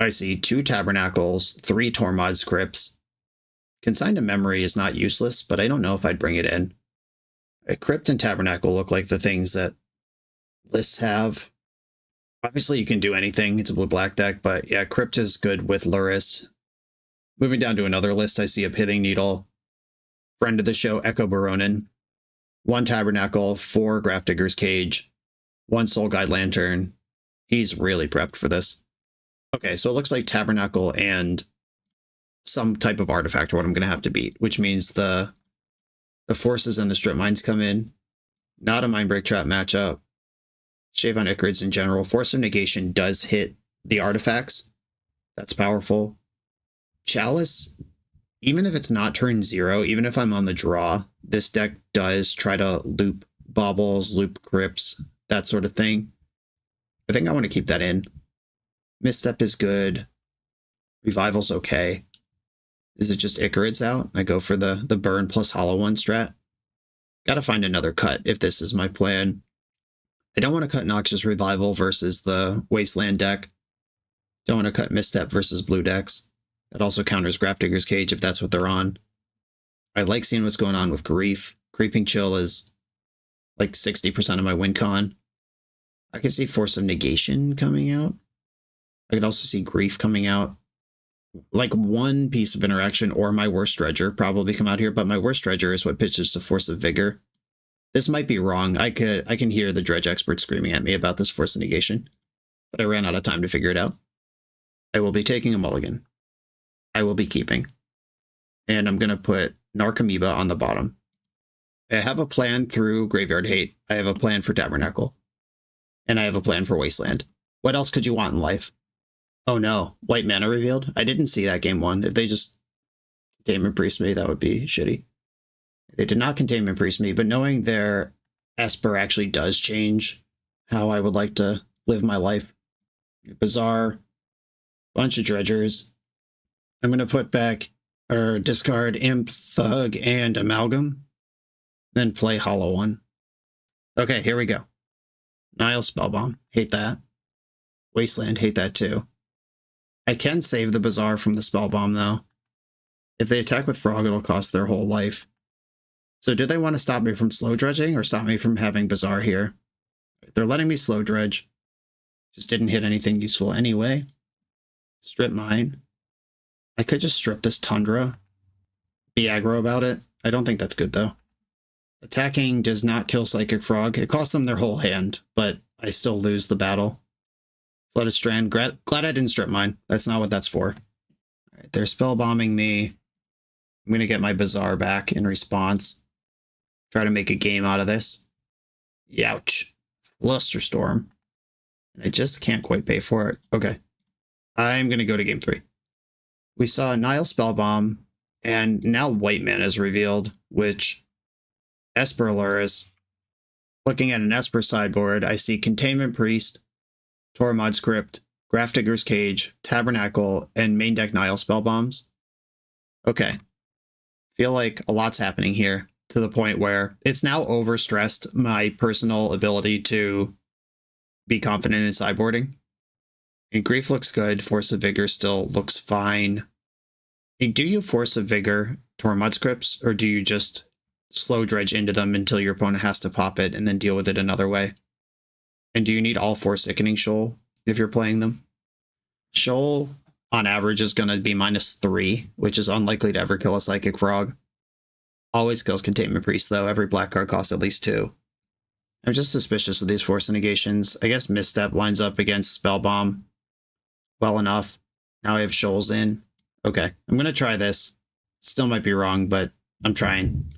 I see 2 Tabernacles, 3 Tormod scripts. Consigned to Memory is not useless, but I don't know if I'd bring it in. A Crypt and Tabernacle look like the things that lists have. Obviously, you can do anything. It's a blue-black deck, but yeah, Crypt is good with Lurrus. Moving down to another list, I see a Pithing Needle. Friend of the show, Echo Baronin. 1 Tabernacle, 4 Grafdigger's Cage, 1 Soul Guide Lantern. He's really prepped for this. Okay, so it looks like Tabernacle and some type of artifact are what I'm going to have to beat, which means the forces and the strip mines come in. Not a Mindbreak Trap matchup. Shave on Icarids in general. Force of Negation does hit the artifacts. That's powerful. Chalice, even if it's not turn 0, even if I'm on the draw, this deck does try to loop baubles, loop crypts, that sort of thing. I think I want to keep that in. Misstep is good. Revival's okay. Is it just Icarids out? I go for the burn plus hollow one strat. Gotta find another cut if this is my plan. I don't want to cut Noxious Revival versus the Wasteland deck. Don't want to cut Misstep versus blue decks. That also counters Grafdigger's Cage if that's what they're on. I like seeing what's going on with Grief. Creeping Chill is like 60% of my win con. I could see Force of Negation coming out. I could also see Grief coming out. Like one piece of interaction or my Worst Dredger probably come out here, but my Worst Dredger is what pitches to Force of Vigor. This might be wrong. I can hear the Dredge expert screaming at me about this Force of Negation, but I ran out of time to figure it out. I will be taking a mulligan. I will be keeping. And I'm going to put Narcomoeba on the bottom. I have a plan through Graveyard Hate. I have a plan for Tabernacle. And I have a plan for Wasteland. What else could you want in life? Oh no, white mana revealed? I didn't see that game 1. If they just Containment Priest me, that would be shitty. They did not Containment Priest me, but knowing their Esper actually does change how I would like to live my life. Bizarre. Bunch of Dredgers. I'm going to put back, or discard Imp, Thug, and Amalgam. Then play Hollow One. Okay, here we go. Nile Spellbomb. Hate that. Wasteland. Hate that too. I can save the Bazaar from the Spellbomb, though. If they attack with Frog, it'll cost their whole life. So do they want to stop me from slow dredging or stop me from having Bazaar here? They're letting me slow dredge. Just didn't hit anything useful anyway. Strip mine. I could just strip this Tundra. Be aggro about it. I don't think that's good, though. Attacking does not kill Psychic Frog. It costs them their whole hand, but I still lose the battle. Flooded Strand. Glad I didn't strip mine. That's not what that's for. All right, they're spell bombing me. I'm going to get my Bazaar back in response. Try to make a game out of this. Youch. Flusterstorm. And I just can't quite pay for it. Okay. I'm going to go to game 3. We saw Nile Spellbomb, and now white mana is revealed, which Esper Luris. Looking at an Esper sideboard, I see Containment Priest, Tormod's Crypt, Grafdigger's Cage, Tabernacle, and main deck Nile Spellbombs. Okay. Feel like a lot's happening here to the point where it's now overstressed my personal ability to be confident in sideboarding. And Grief looks good. Force of Vigor still looks fine. Do you Force of Vigor Tormod's Crypts, or do you just slow dredge into them until your opponent has to pop it and then deal with it another way? And do you need all 4 Sickening Shoal if you're playing them? Shoal, on average, is going to be -3, which is unlikely to ever kill a Psychic Frog. Always kills Containment Priest, though. Every black card costs at least 2. I'm just suspicious of these Force Negations. I guess Misstep lines up against Spellbomb well enough. Now I have Shoals in. Okay, I'm going to try this. Still might be wrong, but I'm trying.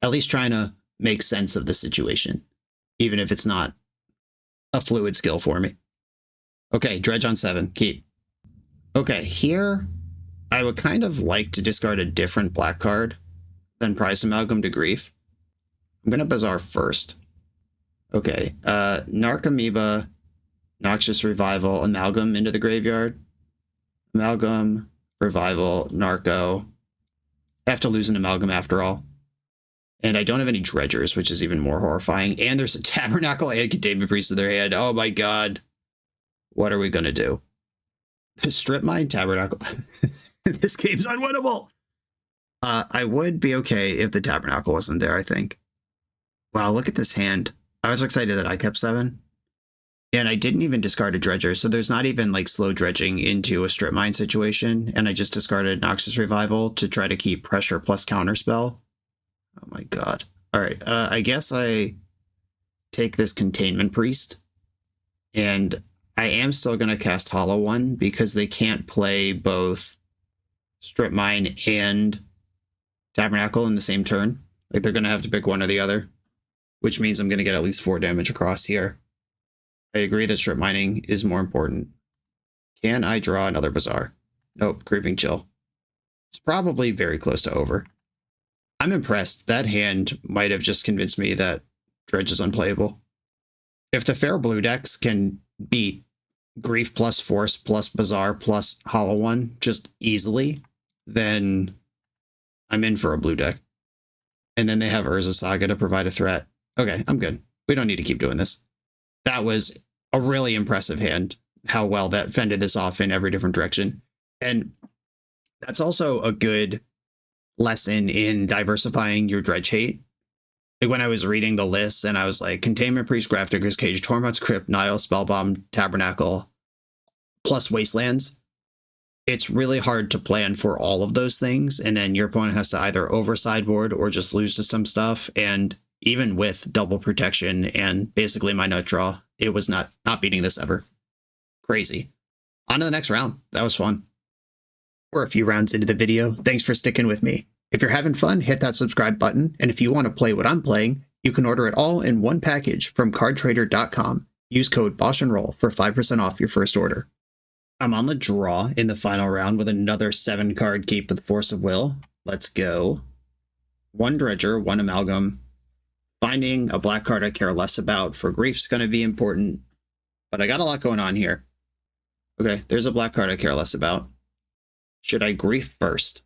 At least trying to make sense of the situation, even if it's not a fluid skill for me. Okay, Dredge on 7. Keep. Okay, here I would kind of like to discard a different black card than Prized Amalgam to Grief. I'm going to Bazaar first. Okay, Narcomoeba, Noxious Revival, Amalgam into the graveyard. Amalgam, Revival, Narco. I have to lose an Amalgam after all. And I don't have any Dredgers, which is even more horrifying. And there's a Tabernacle and Containment Priest in their hand. Oh my god. What are we going to do? Strip mine Tabernacle. This game's unwinnable. I would be okay if the Tabernacle wasn't there, I think. Wow, look at this hand. I was excited that I kept 7. And I didn't even discard a Dredger, so there's not even like slow dredging into a strip mine situation. And I just discarded Noxious Revival to try to keep pressure plus counterspell. Oh my god. All right, I guess I take this Containment Priest, and I am still going to cast Hollow One because they can't play both Strip Mine and Tabernacle in the same turn. Like, they're going to have to pick one or the other, which means I'm going to get at least 4 damage across here. I agree that Strip Mining is more important. Can I draw another Bazaar? Nope, Creeping Chill. It's probably very close to over. I'm impressed. That hand might have just convinced me that Dredge is unplayable. If the fair blue decks can beat Grief plus Force plus Bazaar plus Hollow One just easily, then I'm in for a blue deck. And then they have Urza Saga to provide a threat. Okay, I'm good. We don't need to keep doing this. That was a really impressive hand, how well that fended this off in every different direction. And that's also a good lesson in diversifying your Dredge hate. Like, when I was reading the lists and I was like, Containment Priest, Grafdigger's Cage, Tormod's Crypt, Nile, Spellbomb, Tabernacle, plus Wastelands, it's really hard to plan for all of those things. And then your opponent has to either over sideboard or just lose to some stuff. And even with double protection and basically my nut draw, it was not beating this ever. Crazy. On to the next round. That was fun. We're a few rounds into the video. Thanks for sticking with me. If you're having fun, hit that subscribe button. And if you want to play what I'm playing, you can order it all in one package from cardtrader.com. Use code BoshNRoll for 5% off your first order. I'm on the draw in the final round with another 7-card keep with Force of Will. Let's go. 1 Dredger, 1 Amalgam. Finding a black card I care less about for Grief's going to be important, but I got a lot going on here. Okay, there's a black card I care less about. Should I Grief first?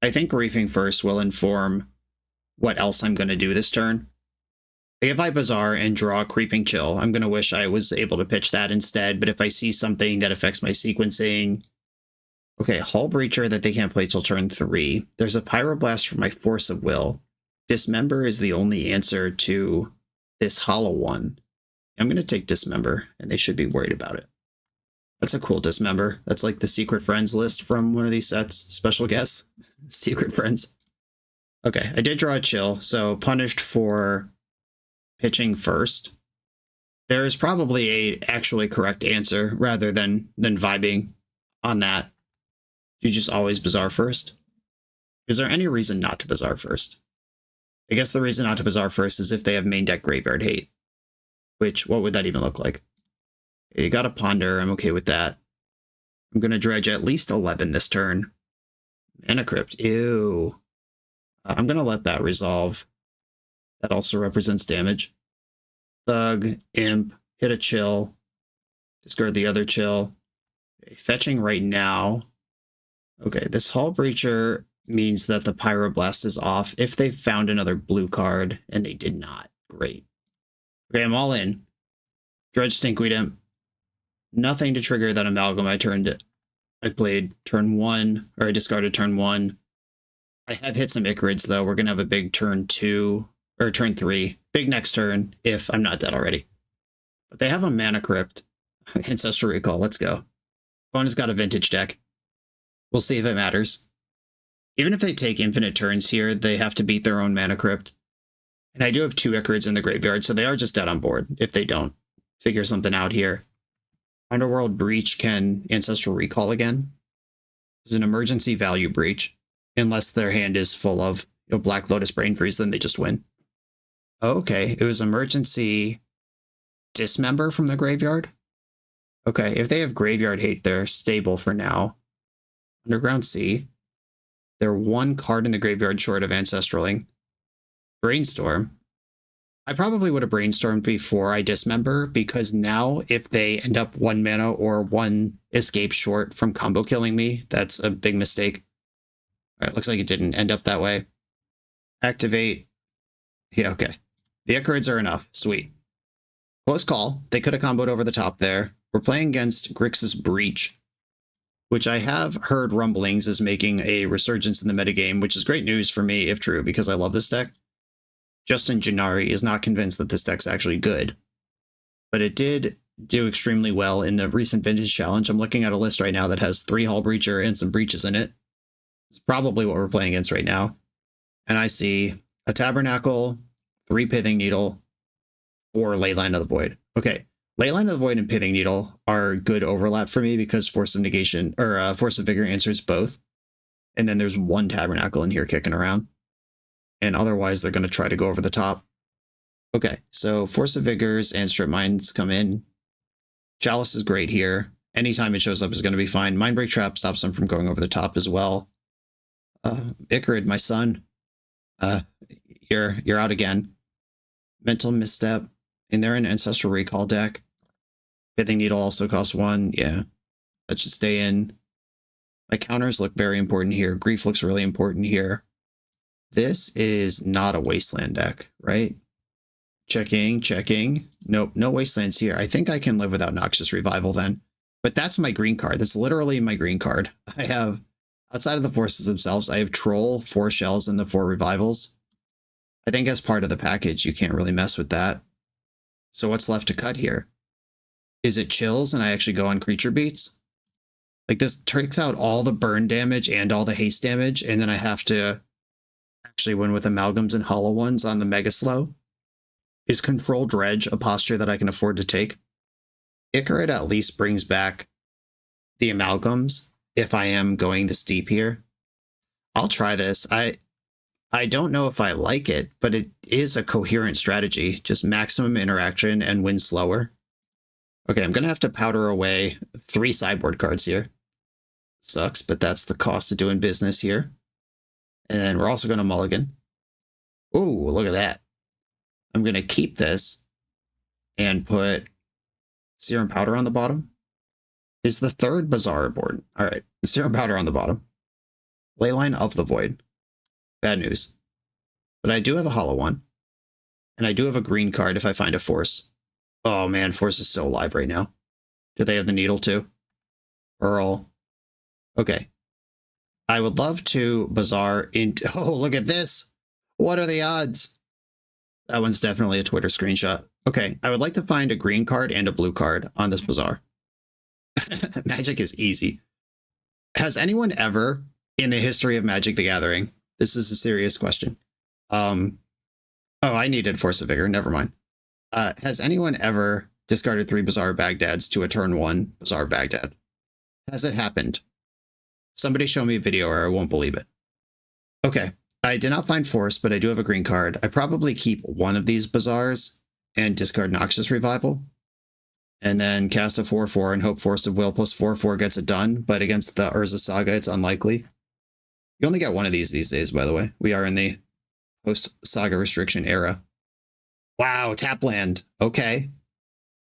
I think Griefing first will inform what else I'm going to do this turn. If I Bazaar and draw Creeping Chill, I'm going to wish I was able to pitch that instead, but if I see something that affects my sequencing... Okay, Hull Breacher that they can't play till turn 3. There's a Pyroblast for my Force of Will. Dismember is the only answer to this Hollow One. I'm going to take Dismember, and they should be worried about it. That's a cool Dismember. That's like the Secret Friends list from one of these sets. Special guess. Secret Friends. Okay, I did draw a Chill, so punished for pitching first. There is probably a actually correct answer rather than vibing on that. You just always Bazaar first? Is there any reason not to Bazaar first? I guess the reason not to Bazaar first is if they have main deck Graveyard Hate. Which, what would that even look like? You got to Ponder, I'm okay with that. I'm going to Dredge at least 11 this turn. Mana Crypt, ew. I'm going to let that resolve. That also represents damage. Thug, Imp, hit a Chill. Discard the other Chill. Okay, fetching right now. Okay, this Hull Breacher means that the Pyroblast is off if they found another blue card, and they did not. Great. Okay, I'm all in. Dredge Stinkweed Imp. Nothing to trigger that Amalgam I played turn 1, or I discarded turn 1. I have hit some Icarids, though. We're going to have a big turn 2, or turn 3. Big next turn, if I'm not dead already. But they have a Mana Crypt. Ancestral Recall, let's go. Opponent's got a vintage deck. We'll see if it matters. Even if they take infinite turns here, they have to beat their own Mana Crypt. And I do have 2 Icarids in the graveyard, so they are just dead on board if they don't figure something out here. Underworld Breach can Ancestral Recall again. It's an emergency value breach. Unless their hand is full of Black Lotus Brain Freeze, then they just win. Okay, it was emergency Dismember from the graveyard. Okay, if they have Graveyard Hate, they're stable for now. Underground Sea. They're 1 card in the graveyard short of Ancestraling. Brainstorm. I probably would have Brainstormed before I Dismember, because now if they end up 1 mana or 1 escape short from combo killing me, that's a big mistake. Alright, looks like it didn't end up that way. Activate. Yeah, okay. The Icarids are enough. Sweet. Close call. They could have comboed over the top there. We're playing against Grixis Breach, which I have heard rumblings is making a resurgence in the metagame, which is great news for me if true, because I love this deck. Justin Gennari is not convinced that this deck's actually good, but it did do extremely well in the recent Vintage Challenge. I'm looking at a list right now that has 3 Hull Breacher and some Breaches in it. It's probably what we're playing against right now. And I see a Tabernacle, 3 Pithing Needle, or Leyline of the Void. Okay, Leyline of the Void and Pithing Needle are good overlap for me because Force of Negation, or Force of Vigor answers both. And then there's 1 Tabernacle in here kicking around. And otherwise, they're going to try to go over the top. Okay, so Force of Vigors and Strip Mines come in. Chalice is great here. Anytime it shows up is going to be fine. Mindbreak Trap stops them from going over the top as well. Icarid, my son. You're out again. Mental Misstep. And they're an Ancestral Recall deck. Pithing Needle also costs 1. Yeah, that should stay in. My counters look very important here. Grief looks really important here. This is not a Wasteland deck, right? Checking. Nope, no Wastelands here. I think I can live without Noxious Revival then. But that's my green card. That's literally my green card. I have, outside of the forces themselves, I have Troll, 4 Shells, and the 4 Revivals. I think as part of the package, you can't really mess with that. So what's left to cut here? Is it Chills and I actually go on Creature Beats? Like, this takes out all the burn damage and all the haste damage, and then I have to actually win with Amalgams and Hollow Ones on the Mega Slow. Is Control Dredge a posture that I can afford to take? Icarid at least brings back the Amalgams if I am going this deep here. I'll try this. I don't know if I like it, but it is a coherent strategy. Just maximum interaction and win slower. Okay, I'm going to have to powder away 3 sideboard cards here. Sucks, but that's the cost of doing business here. And then we're also going to mulligan. Ooh, look at that. I'm going to keep this and put Serum Powder on the bottom. Is the 3rd Bazaar board? All right, the Serum Powder on the bottom. Leyline of the Void. Bad news. But I do have a hollow one. And I do have a green card if I find a Force. Oh man, Force is so live right now. Do they have the Needle too? Earl. Okay. I would love to Bazaar into... Oh, look at this! What are the odds? That one's definitely a Twitter screenshot. Okay, I would like to find a green card and a blue card on this Bazaar. Magic is easy. Has anyone ever, in the history of Magic the Gathering, this is a serious question. Oh, I needed Force of Vigor, never mind. Has anyone ever discarded 3 Bazaar Baghdads to a turn 1 Bazaar Baghdad? Has it happened? Somebody show me a video or I won't believe it. Okay, I did not find Force, but I do have a green card. I probably keep one of these Bazaars and discard Noxious Revival. And then cast a 4/4 and hope Force of Will plus 4/4 gets it done. But against the Urza Saga, it's unlikely. You only get one of these days, by the way. We are in the post-Saga restriction era. Wow, tap land. Okay.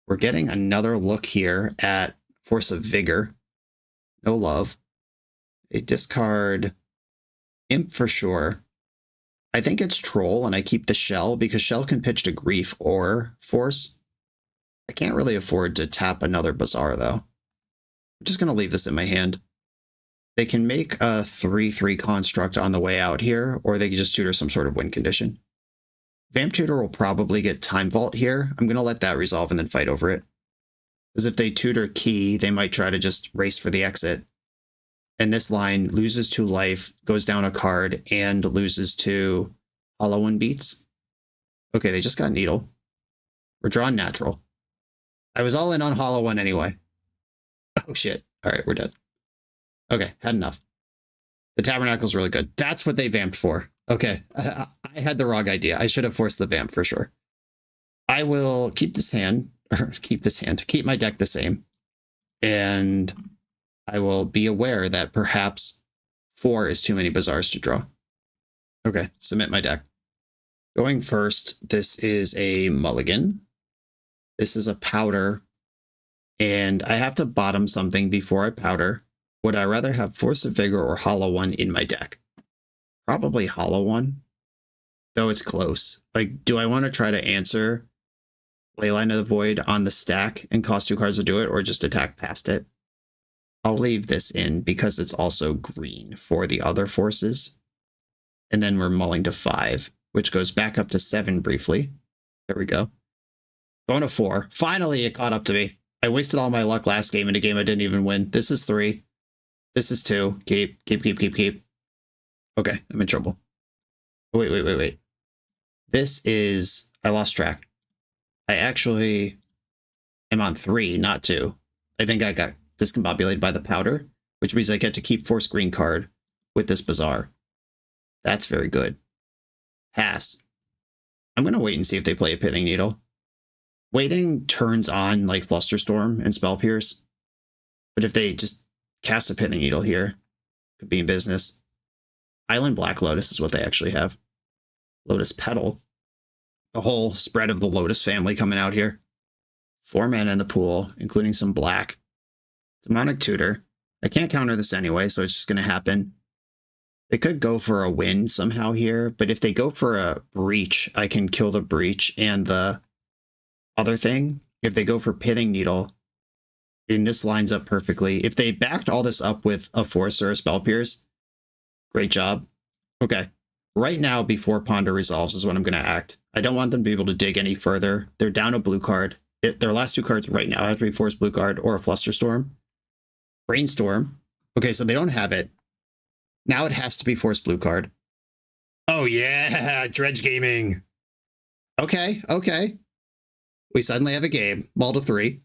We're getting another look here at Force of Vigor. No love. A discard Imp for sure. I think it's Troll, and I keep the Shell, because Shell can pitch to Grief or Force. I can't really afford to tap another Bazaar, though. I'm just going to leave this in my hand. They can make a 3/3 construct on the way out here, or they can just tutor some sort of win condition. Vamp Tutor will probably get Time Vault here. I'm going to let that resolve and then fight over it. Because if they tutor Key, they might try to just race for the exit. And this line loses 2 life, goes down a card, and loses to Hollow One Beats. Okay, they just got Needle. We're drawing natural. I was all in on Hollow One anyway. Oh shit. Alright, we're dead. Okay, had enough. The Tabernacle's really good. That's what they vamped for. Okay, I had the wrong idea. I should have forced the vamp for sure. I will keep this hand, or keep my deck the same. And I will be aware that perhaps 4 is too many Bazaars to draw. Okay, submit my deck. Going first, this is a mulligan. This is a powder. And I have to bottom something before I powder. Would I rather have Force of Vigor or Hollow One in my deck? Probably Hollow One, though it's close. Like, do I want to try to answer Leyline of the Void on the stack and cost 2 cards to do it, or just attack past it? I'll leave this in because it's also green for the other forces. And then we're mulling to 5, which goes back up to 7 briefly. There we go. Going to 4. Finally, it caught up to me. I wasted all my luck last game in a game I didn't even win. This is 3. This is 2. Keep. Okay, I'm in trouble. Oh, wait. This is, I lost track. I actually am on 3, not 2. I think I got discombobulated by the powder, which means I get to keep force green card with this Bazaar. That's very good. Pass. I'm going to wait and see if they play a Pithing Needle. Waiting turns on like Flusterstorm and Spell Pierce. But if they just cast a Pithing Needle here, could be in business. Island Black Lotus is what they actually have. Lotus Petal. The whole spread of the Lotus family coming out here. 4 mana in the pool, including some black. Demonic Tutor. I can't counter this anyway, so it's just going to happen. They could go for a win somehow here, but if they go for a Breach, I can kill the Breach and the other thing. If they go for Pithing Needle, and this lines up perfectly. If they backed all this up with a Force or a Spell Pierce, great job. Okay. Right now, before Ponder resolves, is when I'm going to act. I don't want them to be able to dig any further. They're down a blue card. Their last 2 cards right now have to be Force blue card or a Flusterstorm. Brainstorm. Okay, so they don't have it. Now it has to be Force blue card. Oh yeah, Dredge Gaming. Okay, okay. We suddenly have a game. Ball to 3.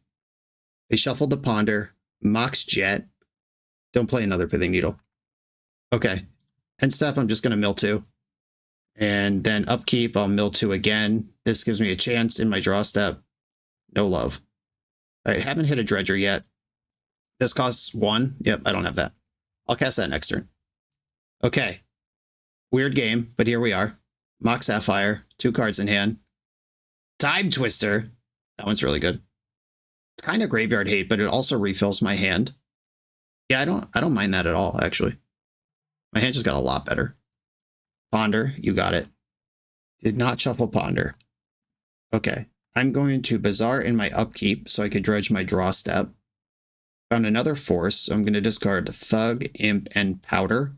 They shuffled the Ponder. Mox Jet. Don't play another Pithing Needle. Okay. End step, I'm just going to mill 2. And then upkeep, I'll mill 2 again. This gives me a chance in my draw step. No love. All right, haven't hit a Dredger yet. This costs 1. Yep, I don't have that. I'll cast that next turn. Okay. Weird game, but here we are. Mox Sapphire, 2 cards in hand. Time Twister. That one's really good. It's kind of graveyard hate, but it also refills my hand. Yeah, I don't mind that at all, actually. My hand just got a lot better. Ponder, you got it. Did not shuffle Ponder. Okay. I'm going to Bazaar in my upkeep so I could dredge my draw step. Found another Force, so I'm going to discard Thug, Imp, and Powder.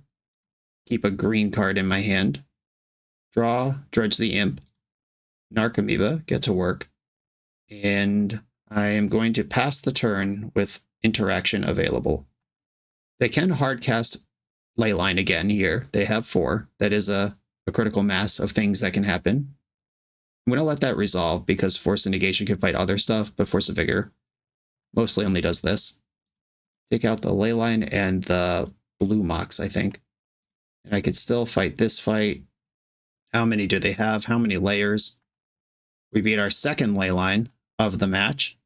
Keep a green card in my hand. Draw, dredge the Imp. Narcomoeba, get to work. And I am going to pass the turn with interaction available. They can hardcast Leyline again here. They have 4. That is a critical mass of things that can happen. I'm going to let that resolve because Force of Negation can fight other stuff, but Force of Vigor mostly only does this. Take out the Leyline and the blue Mox, I think. And I could still fight this fight. How many do they have? How many layers? We beat our second Leyline of the match.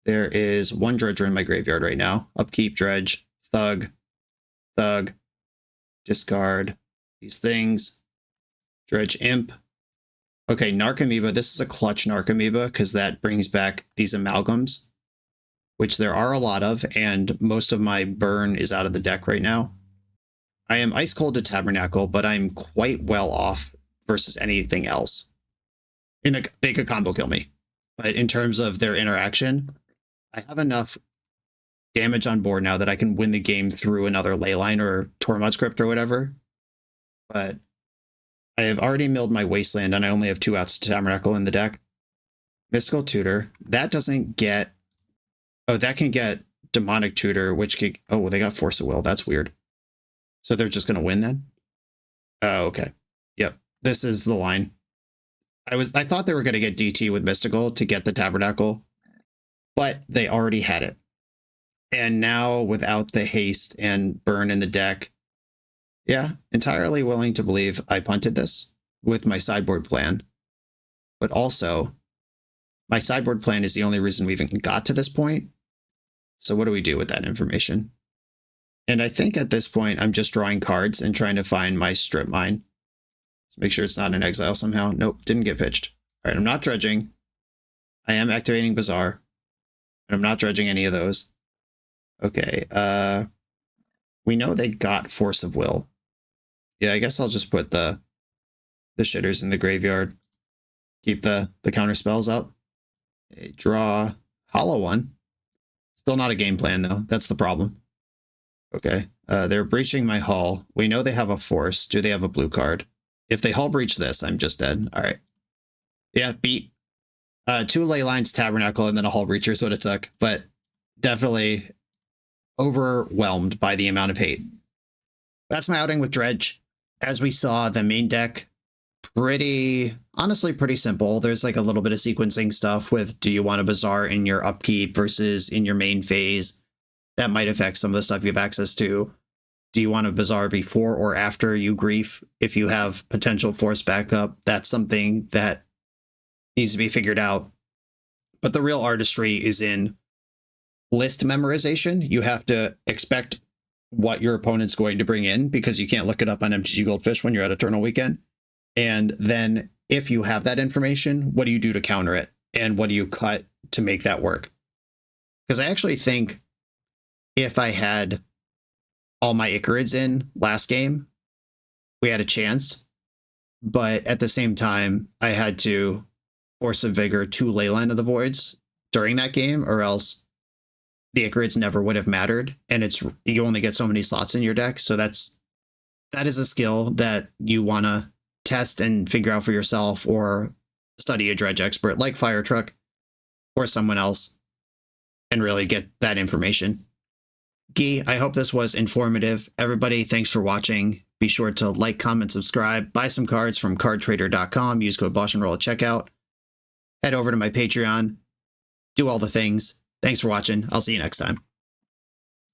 There is 1 Dredger in my graveyard right now. Upkeep, Dredge, Thug, Thug, discard these things. Dredge Imp. Okay, Narcomoeba. This is a clutch Narcomoeba because that brings back these amalgams, which there are a lot of, and most of my burn is out of the deck right now. I am ice cold to Tabernacle, but I'm quite well off versus anything else. They could combo kill me, but in terms of their interaction, I have enough damage on board now that I can win the game through another Leyline or Tormod Script or whatever. But I have already milled my Wasteland, and I only have 2 outs to Tabernacle in the deck. Mystical Tutor. That doesn't get... Oh, that can get Demonic Tutor, which could... Oh, they got Force of Will. That's weird. So they're just going to win then? Oh, okay. Yep. This is the line. I thought they were going to get DT with Mystical to get the Tabernacle, but they already had it. And now, without the haste and burn in the deck, yeah, entirely willing to believe I punted this with my sideboard plan. But also, my sideboard plan is the only reason we even got to this point. So what do we do with that information? And I think at this point, I'm just drawing cards and trying to find my strip mine. Let's make sure it's not in exile somehow. Nope, didn't get pitched. All right, I'm not dredging. I am activating Bazaar. And I'm not dredging any of those. Okay, we know they got Force of Will. Yeah, I guess I'll just put the shitters in the graveyard. Keep the counter spells up. Okay, draw Hollow One. Still not a game plan, though. That's the problem. Okay, they're breaching my hull. We know they have a Force. Do they have a blue card? If they hull breach this, I'm just dead. All right. Yeah, beat. 2 Leylines, Tabernacle, and then a hull breacher is what it took. But definitely overwhelmed by the amount of hate. That's my outing with Dredge. As we saw, the main deck honestly pretty simple. There's like a little bit of sequencing stuff with, do you want a Bazaar in your upkeep versus in your main phase? That might affect some of the stuff you have access to. Do you want a Bazaar before or after you grief? If you have potential force backup, that's something that needs to be figured out. But the real artistry is in list memorization. You have to expect what your opponent's going to bring in because you can't look it up on MTG Goldfish when you're at Eternal Weekend. And then if you have that information, what do you do to counter it? And what do you cut to make that work? Because I actually think if I had all my Icarids in last game, we had a chance. But at the same time, I had to Force of Vigor 2 Leyline of the Voids during that game, or else the Icarids never would have mattered. And you only get so many slots in your deck. So that is a skill that you want to test and figure out for yourself, or study a Dredge expert like Fire Truck or someone else and really get that information. Guy, I hope this was informative. Everybody, thanks for watching. Be sure to like, comment, subscribe, buy some cards from cardtrader.com, use code BoshNRoll at checkout. Head over to my Patreon, do all the things. Thanks for watching. I'll see you next time.